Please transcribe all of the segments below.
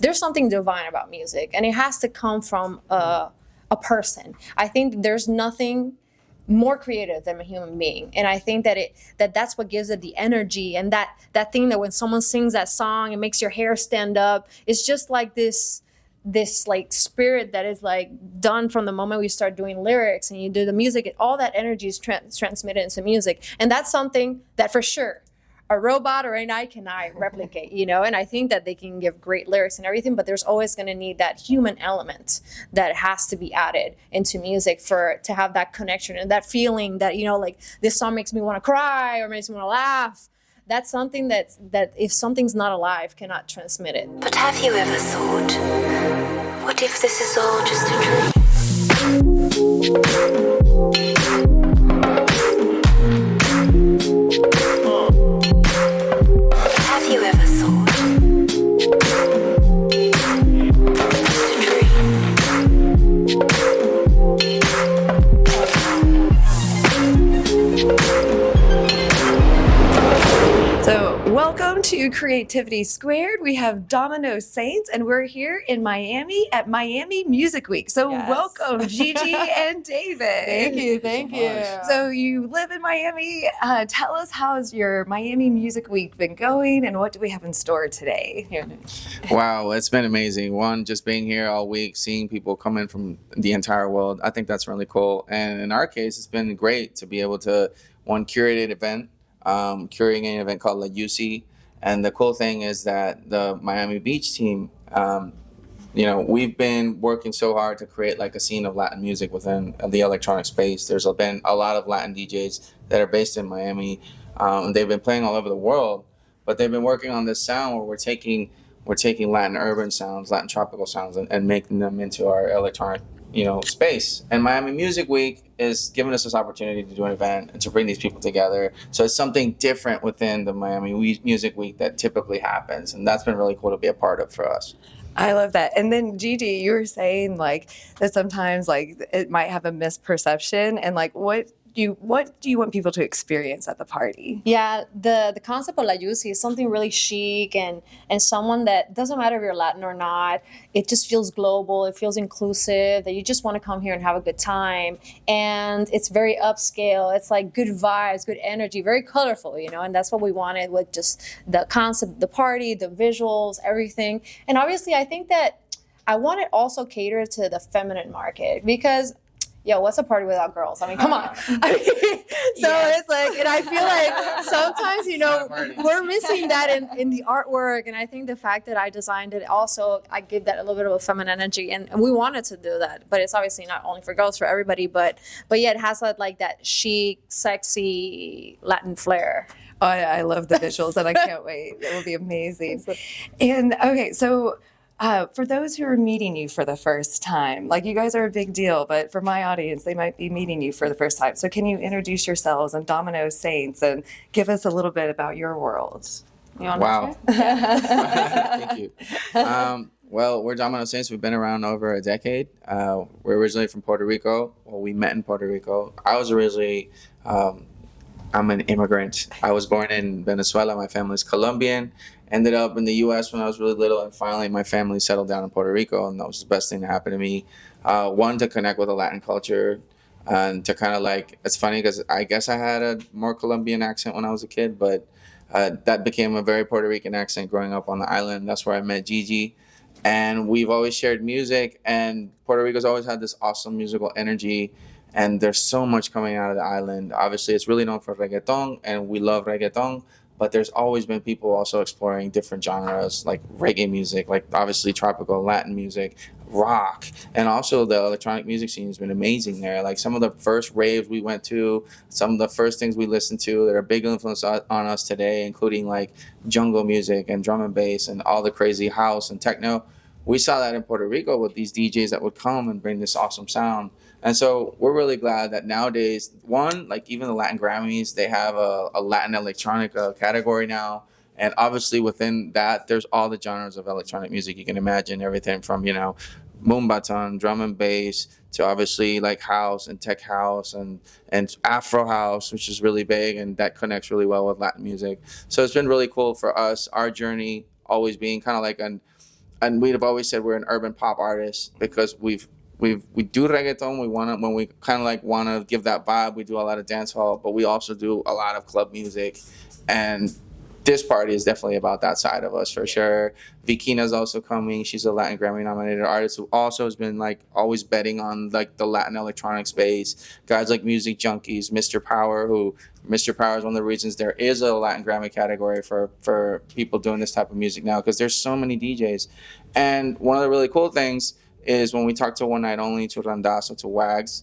there's something divine about music, and it has to come from a person. I think there's nothing more creative than a human being, and I think that's what gives it the energy, and that thing that when someone sings that song, it makes your hair stand up. It's just like this like spirit that is like done from the moment we start doing lyrics and you do the music. All that energy is transmitted into music, and that's something that for sure a robot or an AI cannot replicate, and I think that they can give great lyrics and everything, but there's always going to need that human element that has to be added into music to have that connection and that feeling that, like this song makes me want to cry or makes me want to laugh. That's something that if something's not alive, cannot transmit it. But have you ever thought, what if this is all just a dream? Have you ever thought, just a dream? So welcome to Creativity Squared. We have Domino Saints, and we're here in Miami at Miami Music Week. So welcome, Gigi and David. Thank you. So you live in Miami. Tell us, how's your Miami Music Week been going, and what do we have in store today? Wow, it's been amazing. One, just being here all week, seeing people come in from the entire world. I think that's really cool. And in our case, it's been great to be able to, curate an event, curating an event called Youcy. And the cool thing is that the Miami Beach team, we've been working so hard to create like a scene of Latin music within the electronic space. There's been a lot of Latin DJs that are based in Miami. They've been playing all over the world, but they've been working on this sound where we're taking Latin urban sounds, Latin tropical sounds, and making them into our electronic space. And Miami Music Week is giving us this opportunity to do an event and to bring these people together. So it's something different within the Miami Music Week that typically happens. And that's been really cool to be a part of for us. I love that. And then Gigi, you were saying like that sometimes like it might have a misperception, and like what do you want people to experience at the party? Yeah, the concept of La Youcy is something really chic and someone that doesn't matter if you're Latin or not. It just feels global. It feels inclusive, that you just want to come here and have a good time. And it's very upscale. It's like good vibes, good energy, very colorful, and that's what we wanted with just the concept, the party, the visuals, everything. And obviously, I think that I want to also cater to the feminine market because what's a party without girls? I mean, come on. It's like, and I feel like sometimes, we're missing that in the artwork. And I think the fact that I designed it also, I give that a little bit of a feminine energy. And we wanted to do that. But it's obviously not only for girls, for everybody. But it has that chic, sexy Latin flair. Oh, I love the visuals, and I can't wait. It will be amazing. And okay, so for those who are meeting you for the first time, like you guys are a big deal, but for my audience, they might be meeting you for the first time. So can you introduce yourselves and Domino Saints and give us a little bit about your world? Wow. Thank you. Well, we're Domino Saints. We've been around over a decade. We're originally from Puerto Rico. Well, we met in Puerto Rico. I was originally, I'm an immigrant. I was born in Venezuela. My family's Colombian. Ended up in the U.S. when I was really little, and finally my family settled down in Puerto Rico, and that was the best thing that happened to me. One, to connect with the Latin culture, and to kind of it's funny because I guess I had a more Colombian accent when I was a kid, but that became a very Puerto Rican accent growing up on the island. That's where I met Gigi, and we've always shared music, and Puerto Rico's always had this awesome musical energy, and there's so much coming out of the island. Obviously, it's really known for reggaeton, and we love reggaeton. But there's always been people also exploring different genres like reggae music, like obviously tropical Latin music, rock, and also the electronic music scene has been amazing there. Like some of the first raves we went to, some of the first things we listened to that are big influence on us today, including like jungle music and drum and bass and all the crazy house and techno. We saw that in Puerto Rico with these DJs that would come and bring this awesome sound. And so we're really glad that nowadays, one, like even the Latin Grammys, they have a Latin Electronica category now. And obviously within that, there's all the genres of electronic music you can imagine, everything from, moombahton, drum and bass, to obviously like house and tech house and Afro house, which is really big, and that connects really well with Latin music. So it's been really cool for us, our journey always being kind of like and we've always said we're an urban pop artist because we do reggaeton. We want to, when we kind of like want to give that vibe, we do a lot of dance hall, but we also do a lot of club music. And this party is definitely about that side of us for sure. Vikina's also coming. She's a Latin Grammy nominated artist who also has been like always betting on like the Latin electronic space. Guys like Music Junkies, Mr. Power is one of the reasons there is a Latin Grammy category for people doing this type of music now, because there's so many DJs. And one of the really cool things is when we talked to One Night Only, to Randazo, to Wags,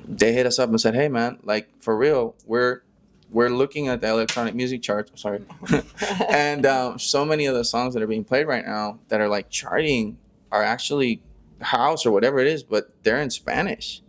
they hit us up and said, hey man, like for real, we're looking at the electronic music charts, and so many of the songs that are being played right now that are like charting are actually house or whatever it is, but they're in Spanish.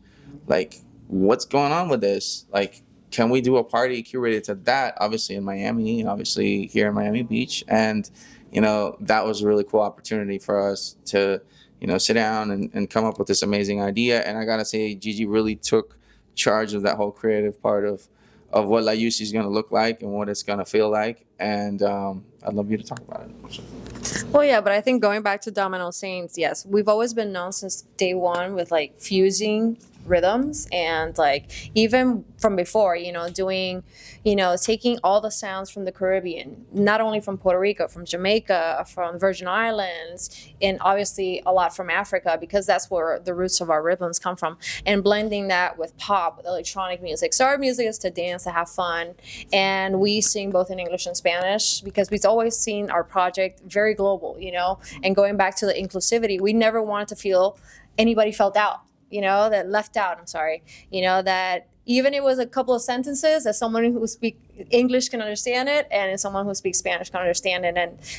Like, what's going on with this? Like, can we do a party curated to that? Obviously in Miami, obviously here in Miami Beach. And, you know, that was a really cool opportunity for us to, you know, sit down and come up with this amazing idea. And I gotta say, Gigi really took charge of that whole creative part of what La Youcy is going to look like and what it's going to feel like. And I'd love you to talk about it. Well, yeah, but I think going back to Domino Saints, yes, we've always been known since day one with like fusing rhythms, and like even from before, you know, doing, you know, taking all the sounds from the Caribbean, not only from Puerto Rico, from Jamaica, from Virgin Islands, and obviously a lot from Africa, because that's where the roots of our rhythms come from, and blending that with pop, with electronic music. So our music is to dance, to have fun, and we sing both in English and Spanish because we've always seen our project very global, you know, and going back to the inclusivity, we never wanted to feel anybody felt out, you know, that left out, I'm sorry, you know, that even it was a couple of sentences that someone who speaks English can understand it, and someone who speaks Spanish can understand it.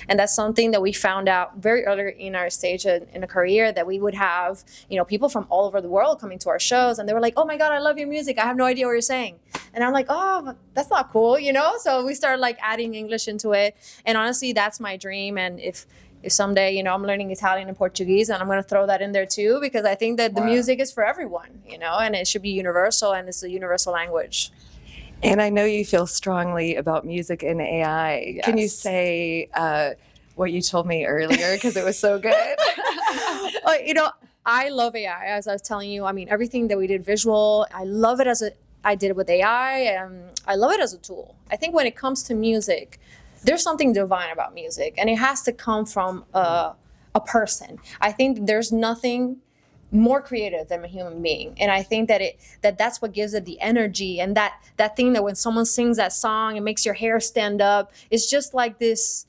And that's something that we found out very early in our stage in a career, that we would have, you know, people from all over the world coming to our shows, and they were like, oh my God, I love your music. I have no idea what you're saying. And I'm like, oh, that's not cool, you know? So we started like adding English into it. And honestly, that's my dream. And if someday, you know, I'm learning Italian and Portuguese, and I'm going to throw that in there too, because I think that the music is for everyone, you know, and it should be universal, and it's a universal language. And I know you feel strongly about music and AI. Yes. Can you say what you told me earlier? Because it was so good. Well, you know, I love AI, as I was telling you. I mean, everything that we did visual, I love it I did it with AI. I love it as a tool. I think when it comes to music, there's something divine about music, and it has to come from a person. I think there's nothing more creative than a human being, and I think that's what gives it the energy, and that thing that when someone sings that song, it makes your hair stand up. It's just like this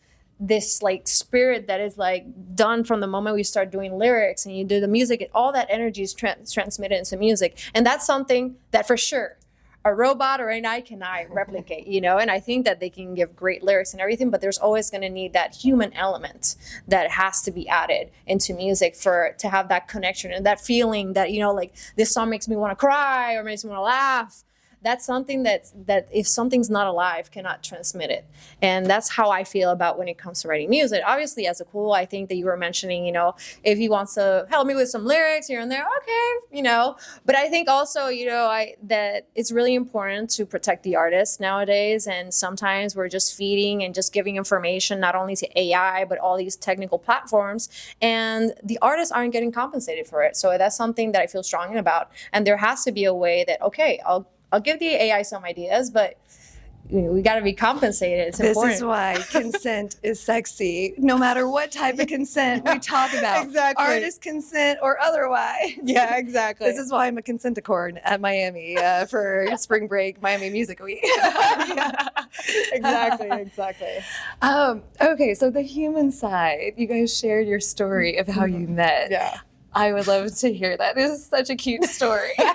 like spirit that is like done from the moment we start doing lyrics and you do the music. All that energy is transmitted into music, and that's something that for sure a robot or an AI cannot replicate, you know. And I think that they can give great lyrics and everything, but there's always going to need that human element that has to be added into music to have that connection and that feeling that, you know, like this song makes me want to cry or makes me want to laugh. That's something that if something's not alive, cannot transmit it. And that's how I feel about when it comes to writing music. Obviously, as a cool, I think that you were mentioning, you know, if he wants to help me with some lyrics here and there, okay, you know. But I think also, you know, that it's really important to protect the artist nowadays. And sometimes we're just feeding and just giving information, not only to AI, but all these technical platforms. And the artists aren't getting compensated for it. So that's something that I feel strongly about. And there has to be a way that, okay, I'll give the AI some ideas, but you know, we got to be compensated. It's important. This is why consent is sexy. No matter what type of consent we talk about, Exactly. Artist consent or otherwise. Yeah, exactly. This is why I'm a consent-a-corn at Miami for spring break, Miami Music Week. Exactly. Okay, so the human side, you guys shared your story of how you met. Yeah. I would love to hear that. It is such a cute story. And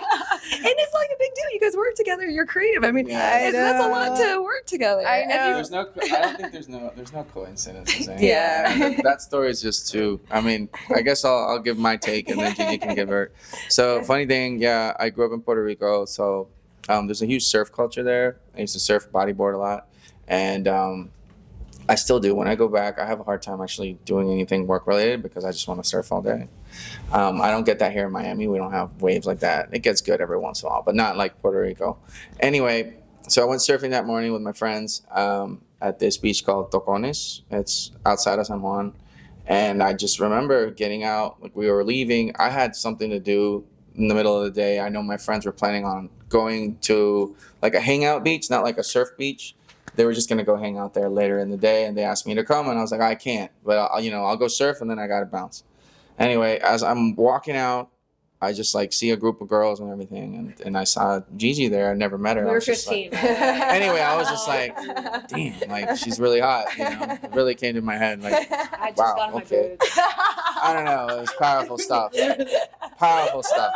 it's like a big deal. You guys work together. You're creative. I mean, that's a lot to work together. I know. I don't think there's no coincidences. Yeah. That story is just too. I mean, I guess I'll give my take, and then Gigi can give her. So funny thing, yeah, I grew up in Puerto Rico, so there's a huge surf culture there. I used to surf bodyboard a lot, and I still do. When I go back, I have a hard time actually doing anything work related because I just want to surf all day. I don't get that here in Miami. We don't have waves like that. It gets good every once in a while, but not like Puerto Rico. Anyway, so I went surfing that morning with my friends at this beach called Tocones. It's outside of San Juan. And I just remember getting out, like we were leaving. I had something to do in the middle of the day. I know my friends were planning on going to like a hangout beach, not like a surf beach. They were just going to go hang out there later in the day, and they asked me to come, and I was like, I can't, but I'll go surf, and then I got to bounce. Anyway, as I'm walking out, I just like see a group of girls and everything, and I saw Gigi there. I never met her. We I were was just 15. like, anyway, I was just like, damn, like she's really hot. It really came to my head. Like, I just wow, got my okay. boots. I don't know. It was powerful stuff. Powerful stuff.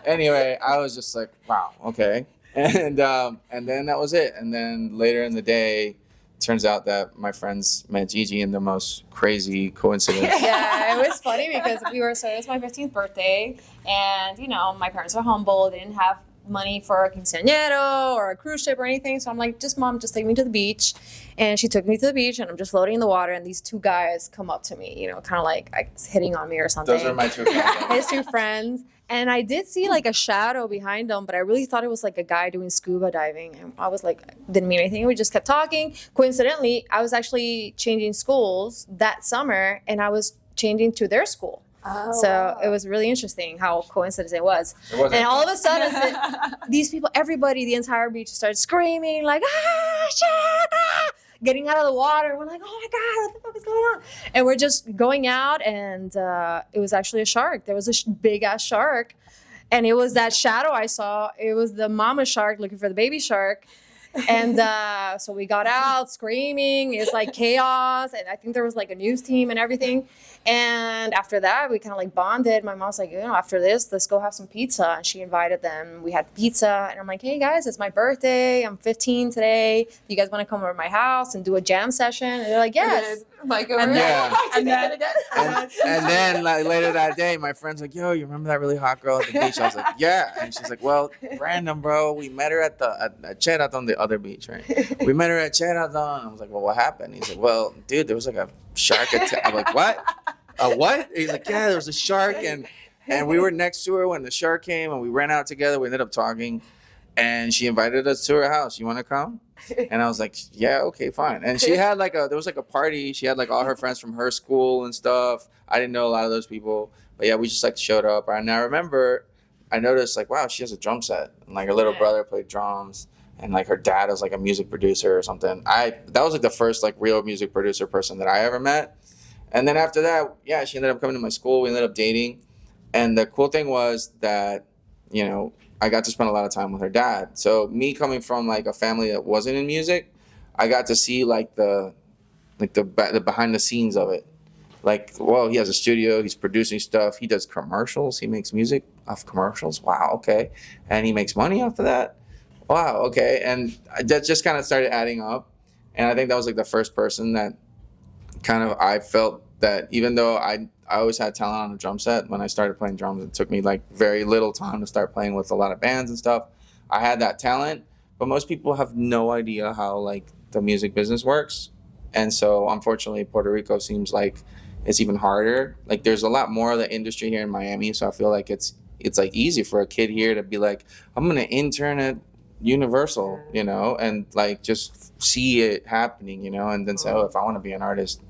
Anyway, I was just like, wow, okay. And then that was it. And then later in the day, turns out that my friends met Gigi in the most crazy coincidence. Yeah, it was funny because it was my 15th birthday, and my parents were humble. They didn't have money for a quinceañero or a cruise ship or anything, so I'm like, Mom, just take me to the beach. And she took me to the beach, and I'm just floating in the water, and these two guys come up to me, kind of like hitting on me or something. Those are my two friends. His two friends. And I did see like a shadow behind them, but I really thought it was like a guy doing scuba diving. And I was like, didn't mean anything. We just kept talking. Coincidentally, I was actually changing schools that summer, and I was changing to their school. Oh, So wow. it was really interesting how coincidence it was. It wasn't. And all of a sudden, these people, everybody, the entire beach started screaming like, shit, getting out of the water. We're like, oh my God, what the fuck is going on? And we're just going out, and it was actually a shark. There was a big ass shark. And it was that shadow I saw. It was the mama shark looking for the baby shark. And so we got out screaming. It's like chaos. And I think there was like a news team and everything. And after that, we kind of like bonded. My mom's like, after this, let's go have some pizza. And she invited them. We had pizza. And I'm like, hey guys, it's my birthday. I'm 15 today. You guys want to come over to my house and do a jam session? And they're like, yes. Mike over And Yeah. And then, And then like, later that day, my friend's like, yo, you remember that really hot girl at the beach? I was like, yeah. And she's like, well, random, bro. We met her at Ojeda on the other beach, right? We met her at Ojeda. And I was like, well, what happened? He's like, well, dude, there was like a shark attack. I'm like, what? A what? He's like, yeah, there was a shark. And we were next to her when the shark came, and we ran out together. We ended up talking. And she invited us to her house. You want to come? And I was like, yeah, okay, fine. And she had there was like a party. She had like all her friends from her school and stuff. I didn't know a lot of those people. But yeah, we just like showed up. And I remember I noticed like, wow, she has a drum set. And like her little brother played drums. And like her dad was like a music producer or something. That was like the first like real music producer person that I ever met. And then after that, yeah, she ended up coming to my school. We ended up dating. And the cool thing was that, I got to spend a lot of time with her dad. So me coming from like a family that wasn't in music, I got to see like the behind the scenes of it. Like, well, he has a studio, he's producing stuff, he does commercials, he makes music off commercials. Wow, okay. And he makes money off of that. Wow, okay. And that just kind of started adding up. And I think that was like the first person that kind of I felt that even though I always had talent on the drum set, when I started playing drums, it took me like very little time to start playing with a lot of bands and stuff. I had that talent, but most people have no idea how like the music business works. And so unfortunately, Puerto Rico seems like it's even harder. Like there's a lot more of the industry here in Miami. So I feel like it's like easy for a kid here to be like, I'm going to intern at Universal, and like just see it happening, and then say, oh, if I want to be an artist,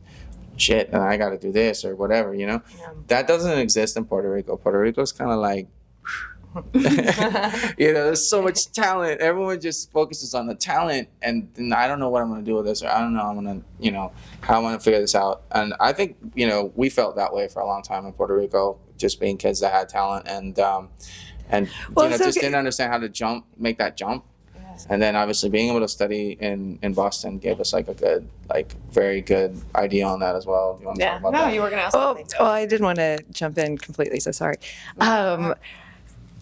shit, and I got to do this or whatever, That doesn't exist in Puerto Rico. Puerto Rico's kind of like, there's so much talent. Everyone just focuses on the talent, and I don't know what I'm going to do with this, or I don't know I'm going to, how I'm going to figure this out. And I think, we felt that way for a long time in Puerto Rico, just being kids that had talent and just didn't understand how to make that jump. And then obviously being able to study in Boston gave us like a good, like very good idea on that as well. Do you want to talk about that? you were going to ask Oh, something. I didn't want to jump in completely, so sorry.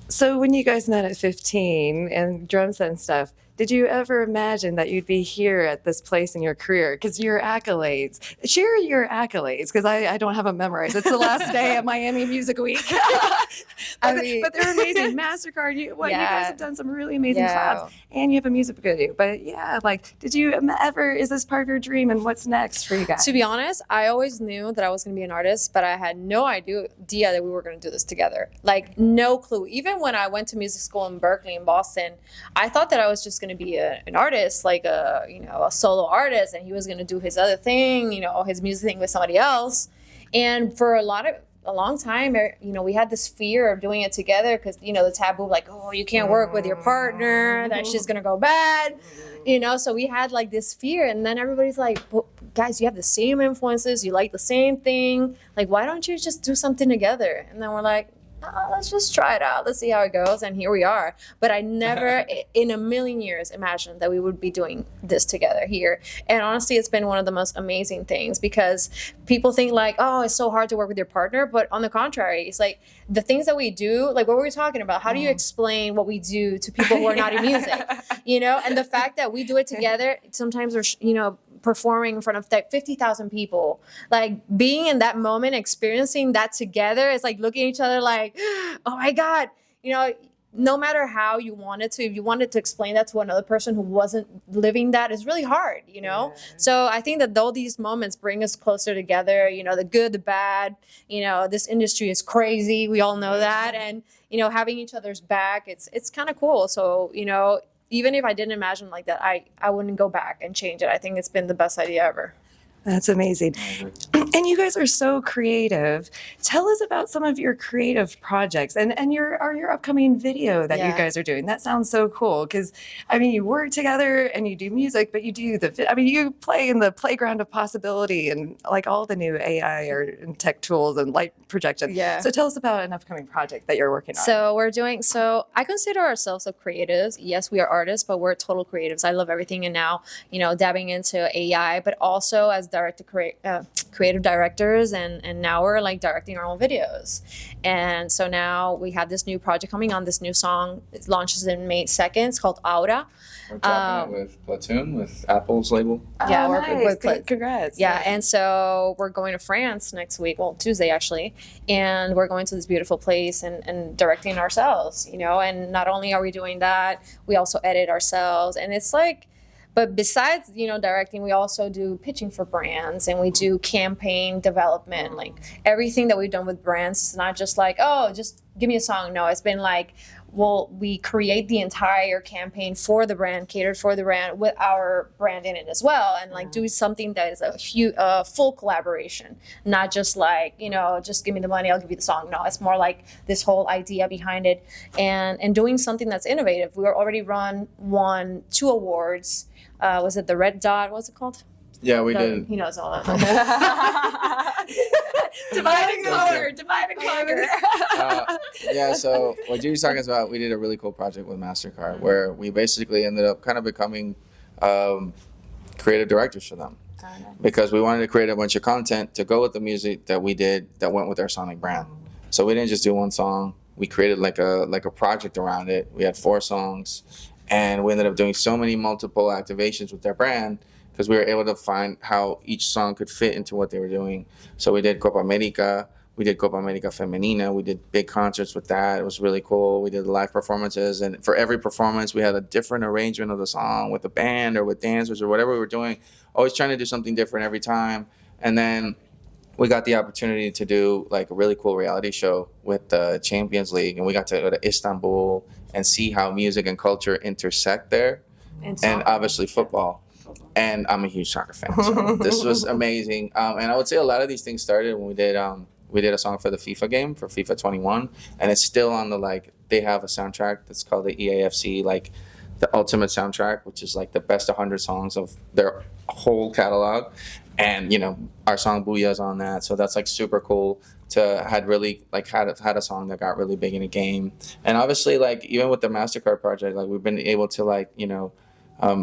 So when you guys met at 15 and drum set and stuff, did you ever imagine that you'd be here at this place in your career? Because your accolades, share your accolades, because I don't have them memorized. It's the last day of Miami Music Week. but they're amazing. MasterCard, you guys have done some really amazing collabs, and you have a music video. But yeah, like, did you ever, is this part of your dream, and what's next for you guys? To be honest, I always knew that I was going to be an artist, but I had no idea that we were going to do this together. Like, no clue. Even when I went to music school in Berkeley in Boston, I thought that I was just going to be an artist, like a solo artist, and he was going to do his other thing, his music thing with somebody else. And for a long time, we had this fear of doing it together because, the taboo, like, oh, you can't work with your partner, that shit's gonna go bad, so we had like this fear. And then everybody's like, well, guys, you have the same influences, you like the same thing, like, why don't you just do something together? And then we're like, oh, let's just try it out. Let's see how it goes. And here we are. But I never in a million years imagined that we would be doing this together here. And honestly, it's been one of the most amazing things because people think like, oh, it's so hard to work with your partner. But on the contrary, it's like the things that we do, like what were we talking about? How do you explain what we do to people who are not in music? And the fact that we do it together, sometimes we're, performing in front of like 50,000 people, like being in that moment, experiencing that together, it's like looking at each other like, oh my God, no matter how you wanted to, if you wanted to explain that to another person who wasn't living that, is really hard, Yeah. So I think that though these moments bring us closer together, the good, the bad, this industry is crazy. We all know that. And, having each other's back, it's kind of cool. So, even if I didn't imagine like that, I wouldn't go back and change it. I think it's been the best idea ever. That's amazing. And you guys are so creative. Tell us about some of your creative projects and your upcoming video that you guys are doing. That sounds so cool because, you work together and you do music, but you do you play in the playground of possibility and like all the new AI and tech tools and light projection. Yeah. So tell us about an upcoming project that you're working on. So I consider ourselves creatives. Yes, we are artists, but we're total creatives. I love everything. And now, dabbing into AI, but also as creative directors, and now we're like directing our own videos. And so now we have this new project coming on. This new song, it launches in May 2nd. It's called Aura. We're dropping it with Platoon, with Apple's label. Yeah, nice. Congrats. Yeah, and so we're going to France next week, well, Tuesday actually, and we're going to this beautiful place and directing ourselves, and not only are we doing that, we also edit ourselves, and it's like, but besides, directing, we also do pitching for brands and we do campaign development. Like everything that we've done with brands, it's not just like, oh, just give me a song. No, it's been like, well, we create the entire campaign for the brand, catered for the brand with our brand in it as well. And like do something that is a full collaboration, not just like, just give me the money, I'll give you the song. No, it's more like this whole idea behind it and doing something that's innovative. We already won 2 awards. Was it the Red Dot? What's it called? Yeah, we did. He knows all that. Divide and conquer. Yeah, so what Gigi's talking about, we did a really cool project with MasterCard where we basically ended up kind of becoming creative directors for them. Because we wanted to create a bunch of content to go with the music that we did that went with our Sonic brand. So we didn't just do one song. We created like a project around it. We had 4 songs. And we ended up doing so many multiple activations with their brand because we were able to find how each song could fit into what they were doing. So we did Copa America, we did Copa America Femenina, we did big concerts with that. It was really cool. We did live performances, and for every performance, we had a different arrangement of the song with the band or with dancers or whatever we were doing. Always trying to do something different every time. And then we got the opportunity to do like a really cool reality show with the Champions League, and we got to go to Istanbul and see how music and culture intersect there, and obviously football. And I'm a huge soccer fan, so this was amazing. And I would say a lot of these things started when we did a song for the FIFA game, for FIFA 21, and it's still on they have a soundtrack that's called the EAFC, like the ultimate soundtrack, which is like the best 100 songs of their whole catalog. And, our song Booyah's on that. So that's like super cool to had a song that got really big in a game. And obviously, like, even with the MasterCard project, like, we've been able to,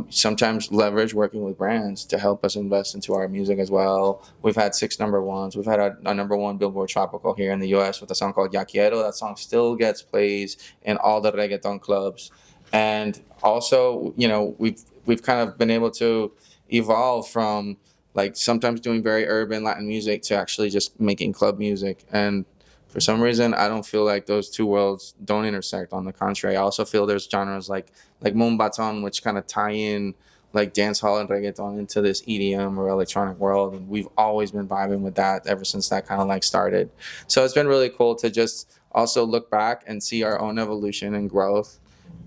sometimes leverage working with brands to help us invest into our music as well. We've had 6 number ones. We've had a number 1 Billboard Tropical here in the U.S. with a song called Ya Quiero. That song still gets plays in all the reggaeton clubs. And also, we've kind of been able to evolve from like sometimes doing very urban Latin music to actually just making club music. And for some reason, I don't feel like those 2 worlds don't intersect. On the contrary, I also feel there's genres like Mont, which kind of tie in like dance hall and reggaeton into this EDM or electronic world. And we've always been vibing with that ever since that kind of like started. So it's been really cool to just also look back and see our own evolution and growth.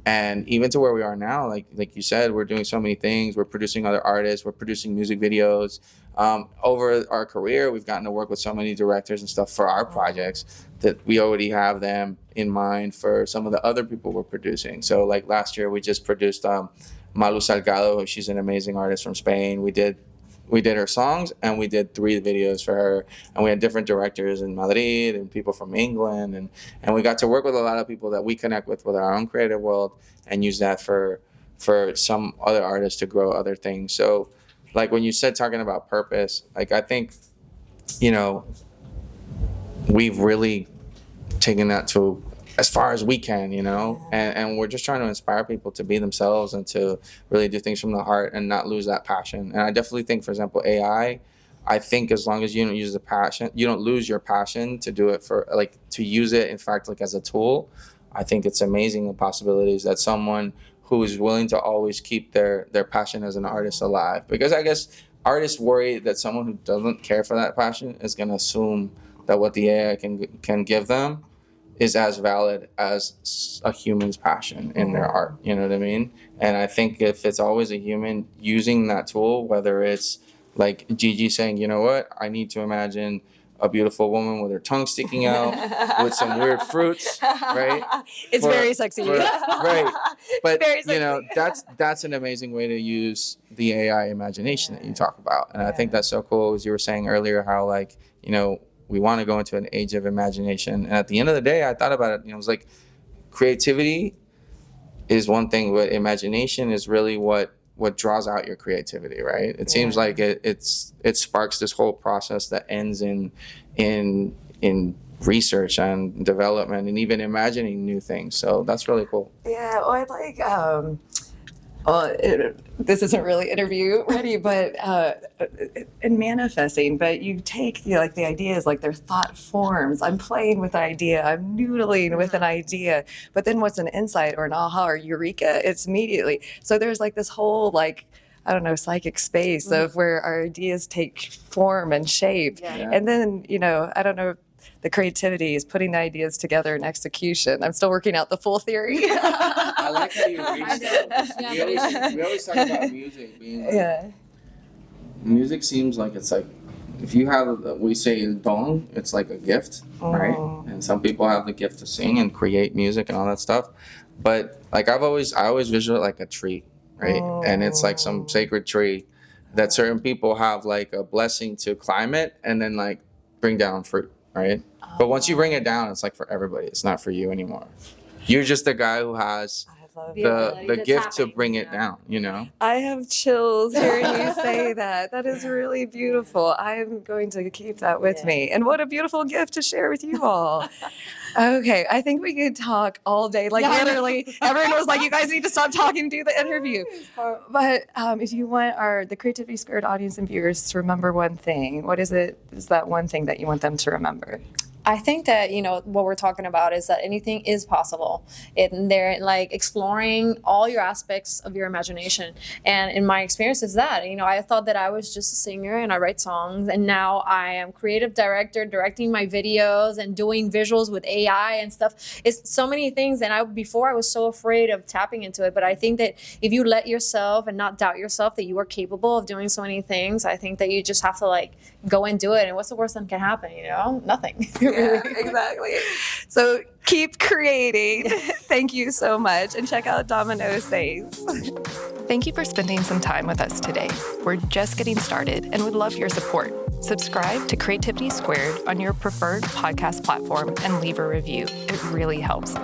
And even to where we are now, like you said, we're doing so many things. We're producing other artists. We're producing music videos. Over our career, we've gotten to work with so many directors and stuff for our projects that we already have them in mind for some of the other people we're producing. So like last year, we just produced Malu Salgado. She's an amazing artist from Spain. We did her songs, and we did 3 videos for her, and we had different directors in Madrid and people from England, and we got to work with a lot of people that we connect with our own creative world, and use that for some other artists to grow other things. So like when you said talking about purpose, like I think, you know, we've really taken that to as far as we can, you know, and we're just trying to inspire people to be themselves and to really do things from the heart and not lose that passion. And I definitely think, for example, AI, I think as long as you don't use the passion, you don't lose your passion to do it for, like, to use it, in fact, like as a tool. I think it's amazing the possibilities that someone who is willing to always keep their passion as an artist alive. Because I guess artists worry that someone who doesn't care for that passion is going to assume that what the AI can give them is as valid as a human's passion in their art. You know what I mean? And I think if it's always a human using that tool, whether it's like Gigi saying, you know what, I need to imagine a beautiful woman with her tongue sticking out with some weird fruits, right? It's very sexy. Right. But, Very you know, that's an amazing way to use the AI imagination that you talk about. And I think that's so cool, as you were saying earlier, how, like, you know, we want to go into an age of imagination. And at the end of the day, I thought about it, you know, it was like creativity is one thing, but imagination is really what draws out your creativity, right? It seems like it sparks this whole process that ends in research and development and even imagining new things. So that's really cool. Yeah, well, I like, this isn't really interview ready, but in manifesting, but you take, you know, like the ideas, like their thought forms. I'm playing with an idea, I'm noodling with an idea, but then what's an insight or an aha or eureka? It's immediately. So there's like this whole, like, I don't know, psychic space of where our ideas take form and shape. Yeah. And then, you know, I don't know, the creativity is putting the ideas together in execution. I'm still working out the full theory. I like how you reached that. We always talk about music being like, music seems like it's like, if you have, we say don, it's like a gift, right? And some people have the gift to sing and create music and all that stuff. But like I always visualize like a tree, right? And it's like some sacred tree that certain people have like a blessing to climb it and then like bring down fruit, right? But once you bring it down, it's like for everybody. It's not for you anymore. You're just the guy who has the gift to bring it down, you know? I have chills hearing you say that. That is really beautiful. I'm going to keep that with me. And what a beautiful gift to share with you all. Okay, I think we could talk all day. Like literally, everyone was like, you guys need to stop talking, do the interview. But if you want the Creativity Squared audience and viewers to remember one thing, what is it? Is that one thing that you want them to remember? I think that, you know, what we're talking about is that anything is possible. And they're like exploring all your aspects of your imagination. And in my experience is that, you know, I thought that I was just a singer and I write songs. And now I am creative director, directing my videos and doing visuals with AI and stuff. It's so many things. And before I was so afraid of tapping into it. But I think that if you let yourself and not doubt yourself that you are capable of doing so many things, I think that you just have to like go and do it. And what's the worst that can happen? You know, nothing. Yeah, exactly. So keep creating. Thank you so much. And check out Domino Saints. Thank you for spending some time with us today. We're just getting started and would love your support. Subscribe to Creativity Squared on your preferred podcast platform and leave a review. It really helps.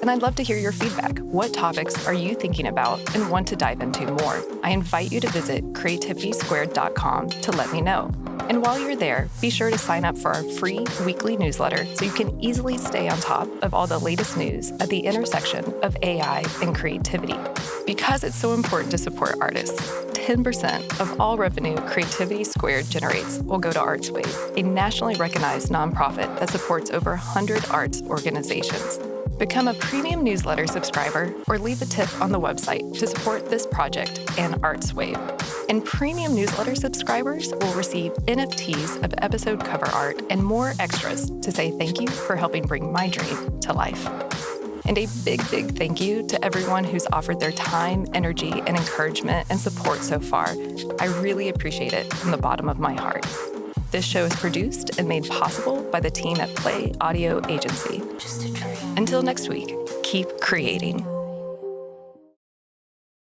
And I'd love to hear your feedback. What topics are you thinking about and want to dive into more? I invite you to visit creativitysquared.com to let me know. And while you're there, be sure to sign up for our free weekly newsletter so you can easily stay on top of all the latest news at the intersection of AI and creativity. Because it's so important to support artists, 10% of all revenue Creativity Squared generates will go to ArtsWave, a nationally recognized nonprofit that supports over 100 arts organizations. Become a premium newsletter subscriber or leave a tip on the website to support this project and ArtsWave. And premium newsletter subscribers will receive NFTs of episode cover art and more extras to say thank you for helping bring my dream to life. And a big, big thank you to everyone who's offered their time, energy, and encouragement and support so far. I really appreciate it from the bottom of my heart. This show is produced and made possible by the team at Play Audio Agency. Until next week, keep creating.